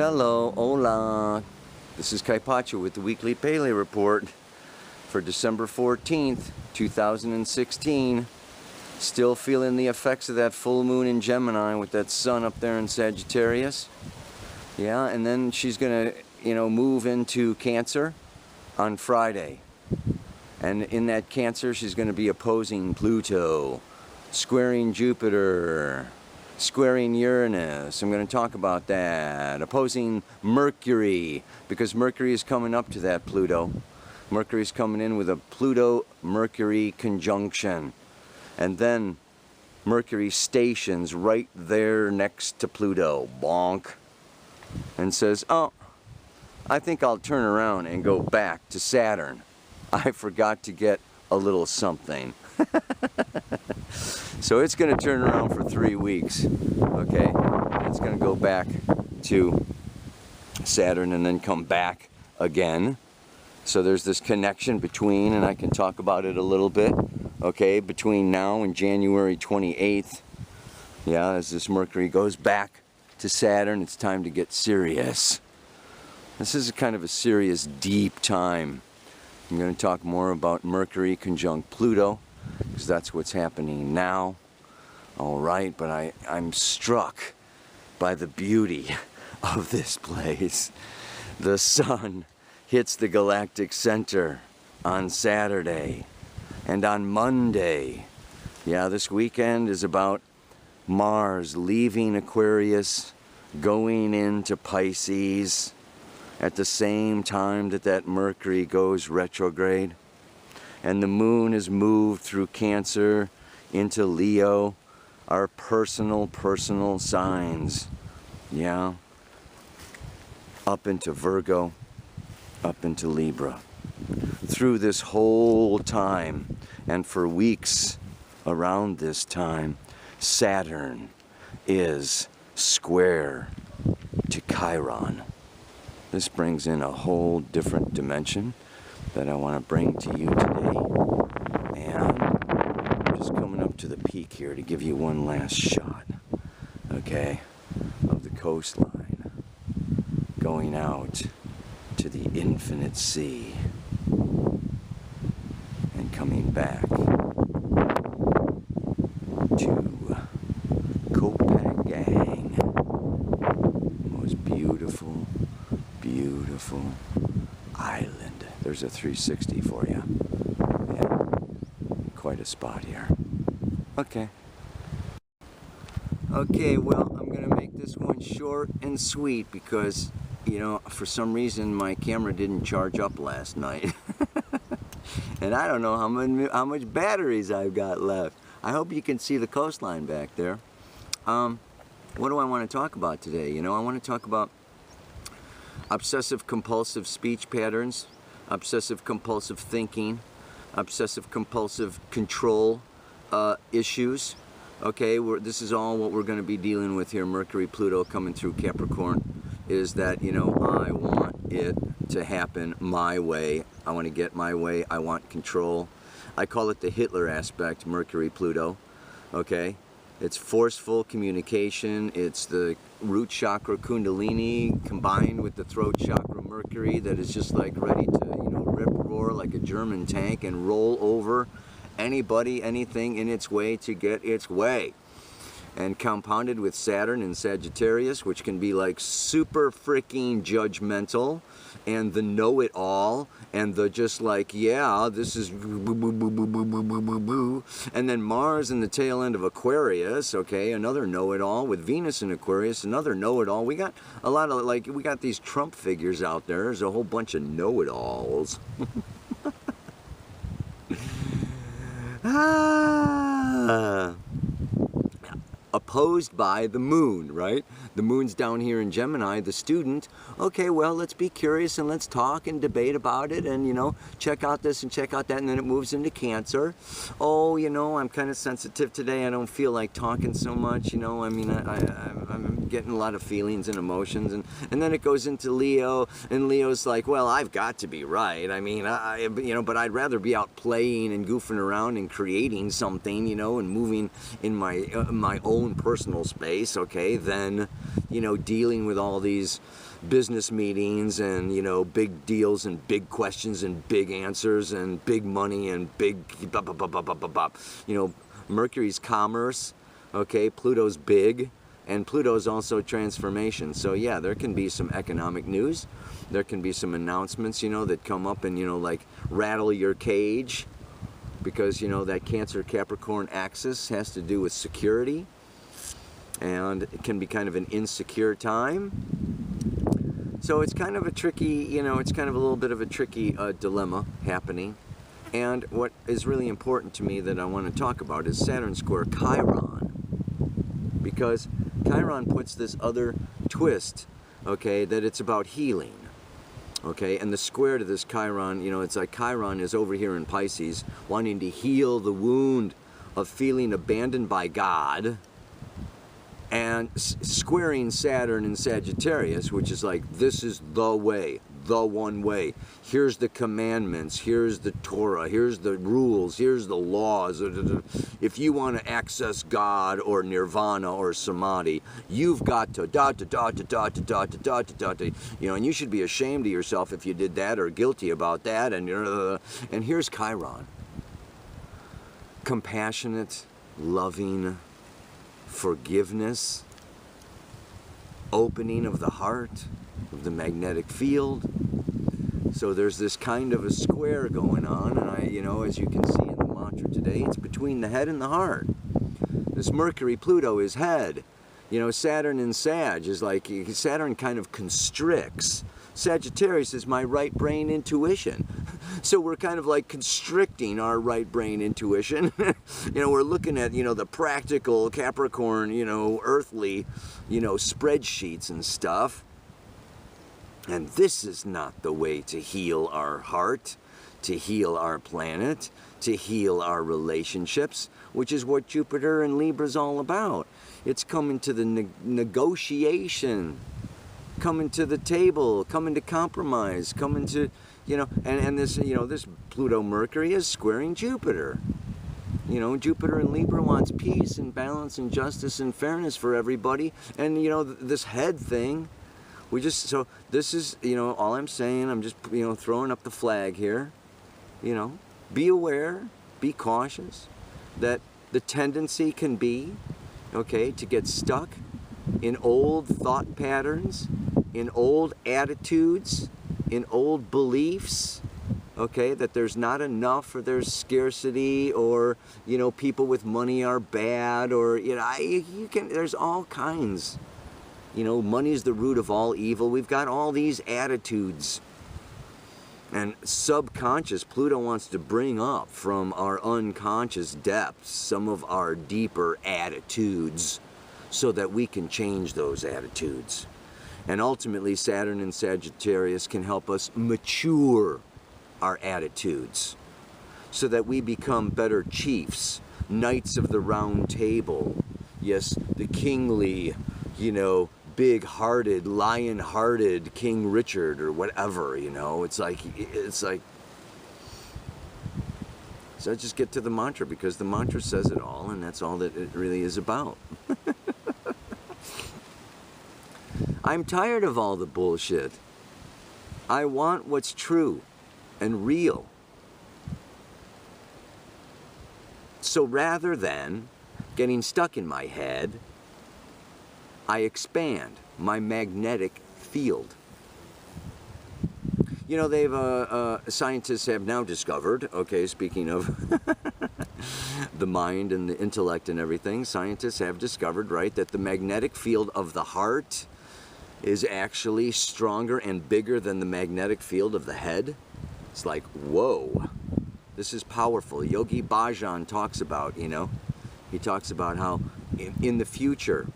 Hello, hola. This is Kaypacha with the weekly Pele report for December 14th, 2016. Still feeling the effects of that full moon in Gemini with that sun up there in Sagittarius. Yeah, and then she's gonna, move into Cancer on Friday. And in that Cancer, she's gonna be opposing Pluto, squaring Jupiter, squaring Uranus. I'm going to talk about that. Opposing Mercury, because Mercury is coming up to that Pluto. Mercury's coming in with a Pluto-Mercury conjunction. And then Mercury stations right there next to Pluto. Bonk. And says, oh, I think I'll turn around and go back to Saturn. I forgot to get a little something. So it's going to turn around for 3 weeks, okay? It's going to go back to Saturn and then come back again. So there's this connection between, and I can talk about it a little bit, okay, between now and January 28th. Yeah, as this Mercury goes back to Saturn, it's time to get serious. This is a kind of a serious, deep time. I'm going to talk more about Mercury conjunct Pluto, because that's what's happening now. All right, but I'm struck by the beauty of this place. The sun hits the Galactic Center on Saturday, and on Monday, yeah, this weekend is about Mars leaving Aquarius, going into Pisces at the same time that Mercury goes retrograde. And the moon is moved through Cancer into Leo, our personal signs. Yeah. Up into Virgo, up into Libra. Through this whole time, and for weeks around this time, Saturn is square to Chiron. This brings in a whole different dimension that I want to bring to you today. And I'm just coming up to the peak here to give you one last shot, okay, of the coastline going out to the infinite sea and coming back to Phangan. Most beautiful island. There's a 360 for you. Yeah, quite a spot here. Okay, well, I'm gonna make this one short and sweet because, for some reason my camera didn't charge up last night. And I don't know how much batteries I've got left. I hope you can see the coastline back there. What do I want to talk about today? I want to talk about obsessive compulsive speech patterns, obsessive compulsive thinking, obsessive compulsive control issues. Okay, this is all what we're going to be dealing with here. Mercury, Pluto coming through Capricorn is that, I want it to happen my way. I want to get my way. I want control. I call it the Hitler aspect, Mercury, Pluto. Okay, it's forceful communication. It's the root chakra Kundalini combined with the throat chakra Mercury that is just like ready to, rip roar like a German tank and roll over anybody, anything in its way to get its way. And compounded with Saturn and Sagittarius, which can be like super freaking judgmental, and the know-it-all, and the just like, yeah, this is boo, boo, boo, boo, boo, boo, boo, boo, boo. And then Mars in the tail end of Aquarius, okay, another know-it-all, with Venus in Aquarius, another know-it-all. We got a lot of, we got these Trump figures out there. There's a whole bunch of know-it-alls. Opposed by the moon, right? The moon's down here in Gemini, the student. Okay, well, let's be curious and let's talk and debate about it and, check out this and check out that, and then it moves into Cancer. Oh, I'm kind of sensitive today. I don't feel like talking so much, I mean, I'm getting a lot of feelings and emotions, and then it goes into Leo, and Leo's like, well, I've got to be right. I mean, you know, but I'd rather be out playing and goofing around and creating something, you know, and moving in my own personal space, okay, than, you know, dealing with all these business meetings and, you know, big deals and big questions and big answers and big money and big blah, blah, blah, blah, blah, blah, blah. You know, Mercury's commerce, okay, Pluto's big, and Pluto's also transformation. So yeah, there can be some economic news. There can be some announcements, you know, that come up and, you know, like rattle your cage, because, you know, that Cancer Capricorn axis has to do with security, and it can be kind of an insecure time. So it's kind of a tricky, you know, it's kind of a little bit of a tricky dilemma happening. And what is really important to me that I want to talk about is Saturn square Chiron. Because Chiron puts this other twist, okay, that it's about healing. Okay, and the square to this Chiron, you know, it's like Chiron is over here in Pisces, wanting to heal the wound of feeling abandoned by God, and squaring Saturn in Sagittarius, which is like, this is the way, the one way. Here's the commandments, here's the Torah, here's the rules, here's the laws. If you want to access God or Nirvana or Samadhi, you've got to you know, and you should be ashamed of yourself if you did that, or guilty about that, and here's Chiron. Compassionate, loving, forgiveness, opening of the heart, of the magnetic field. So there's this kind of a square going on, and you know, as you can see in the mantra today, it's between the head and the heart. This Mercury Pluto is head. You know, Saturn in Sag is like, Saturn kind of constricts. Sagittarius is my right brain intuition. So we're kind of like constricting our right brain intuition. You know, we're looking at, you know, the practical Capricorn, you know, earthly, you know, spreadsheets and stuff. And this is not the way to heal our heart, to heal our planet, to heal our relationships, which is what Jupiter and Libra is all about. It's coming to the negotiation, coming to the table, coming to compromise, coming to, you know, and this, you know, this Pluto Mercury is squaring Jupiter. You know, Jupiter and Libra wants peace and balance and justice and fairness for everybody. And, you know, this head thing, so this is, you know, all I'm saying, I'm just, you know, throwing up the flag here. You know, be aware, be cautious, that the tendency can be, okay, to get stuck in old thought patterns, in old attitudes, in old beliefs, okay, that there's not enough, or there's scarcity, or, you know, people with money are bad, or, you know, there's all kinds. You know, money is the root of all evil. We've got all these attitudes. And subconscious, Pluto wants to bring up from our unconscious depths some of our deeper attitudes so that we can change those attitudes. And ultimately, Saturn in Sagittarius can help us mature our attitudes so that we become better chiefs, knights of the round table. Yes, the kingly, you know, big-hearted, lion-hearted King Richard or whatever, you know. It's like, so I just get to the mantra, because the mantra says it all, and that's all that it really is about. I'm tired of all the bullshit. I want what's true and real. So rather than getting stuck in my head, I expand my magnetic field. You know, they've scientists have now discovered, okay, speaking of the mind and the intellect and everything, scientists have discovered, right, that the magnetic field of the heart is actually stronger and bigger than the magnetic field of the head. It's like, whoa, this is powerful. Yogi Bhajan talks about, you know, he talks about how in the future,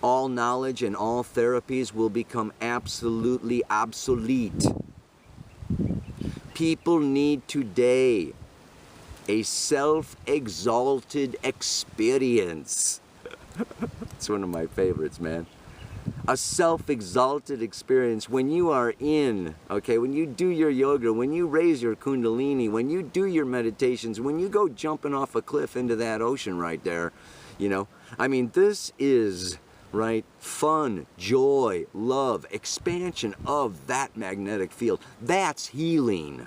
all knowledge and all therapies will become absolutely obsolete. People need today a self-exalted experience. It's one of my favorites, man. a self-exalted experience when you are in, okay, when you do your yoga, when you raise your kundalini, when you do your meditations, when you go jumping off a cliff into that ocean right there, you know, I mean, this is, right, fun, joy, love, expansion of that magnetic field. That's healing.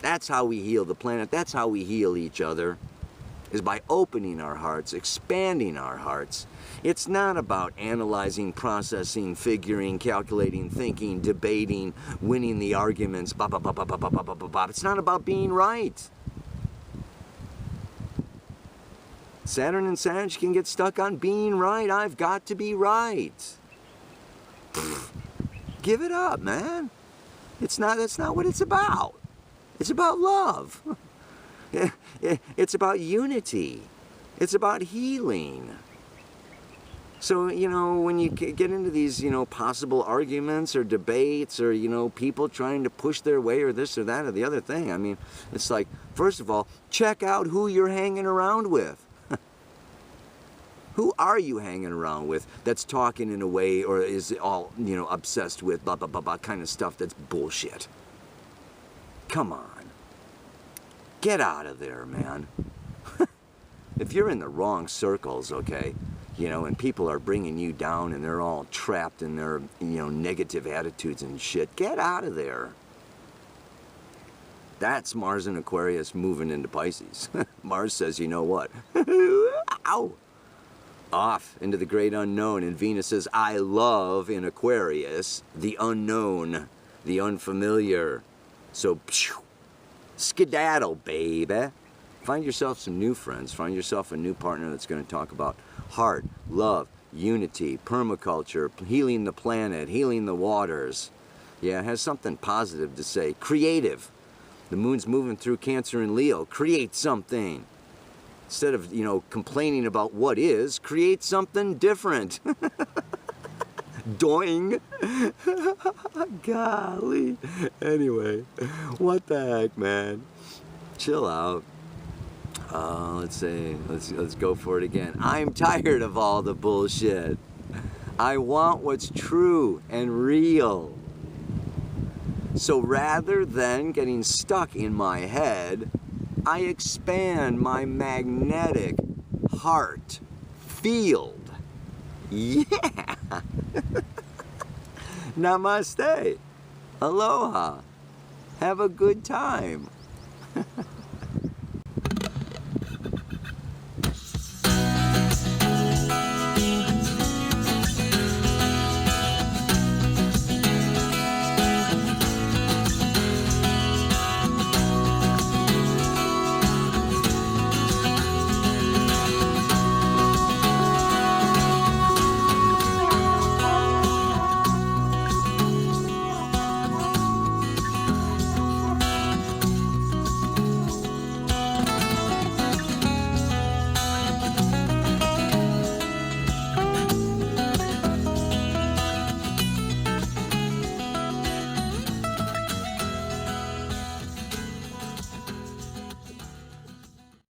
That's how we heal the planet. That's how we heal each other, is by opening our hearts, expanding our hearts. It's not about analyzing, processing, figuring, calculating, thinking, debating, winning the arguments, blah, blah, blah, blah, blah, blah, blah, blah, blah. It's not about being right. Saturn and Sag can get stuck on being right. I've got to be right. Give it up, man. That's not what it's about. It's about love. It's about unity. It's about healing. So, you know, when you get into these, you know, possible arguments or debates or, you know, people trying to push their way or this or that or the other thing, I mean, it's like, first of all, check out who you're hanging around with. Who are you hanging around with that's talking in a way or is all, you know, obsessed with blah, blah, blah, blah kind of stuff that's bullshit? Come on. Get out of there, man. If you're in the wrong circles, okay, you know, and people are bringing you down and they're all trapped in their, you know, negative attitudes and shit, get out of there. That's Mars in Aquarius moving into Pisces. Mars says, you know what? Ow! Off into the great unknown. And Venus says, I love, in Aquarius, the unknown, the unfamiliar. So, skedaddle, baby. Find yourself some new friends. Find yourself a new partner that's going to talk about heart, love, unity, permaculture, healing the planet, healing the waters. Yeah, it has something positive to say. Creative. The moon's moving through Cancer and Leo. Create something. Instead of, you know, complaining about what is, create something different. Doing. Golly. Anyway, what the heck, man? Chill out. Let's see. Let's go for it again. I'm tired of all the bullshit. I want what's true and real. So rather than getting stuck in my head, I expand my magnetic heart field. Yeah! Namaste. Aloha. Have a good time.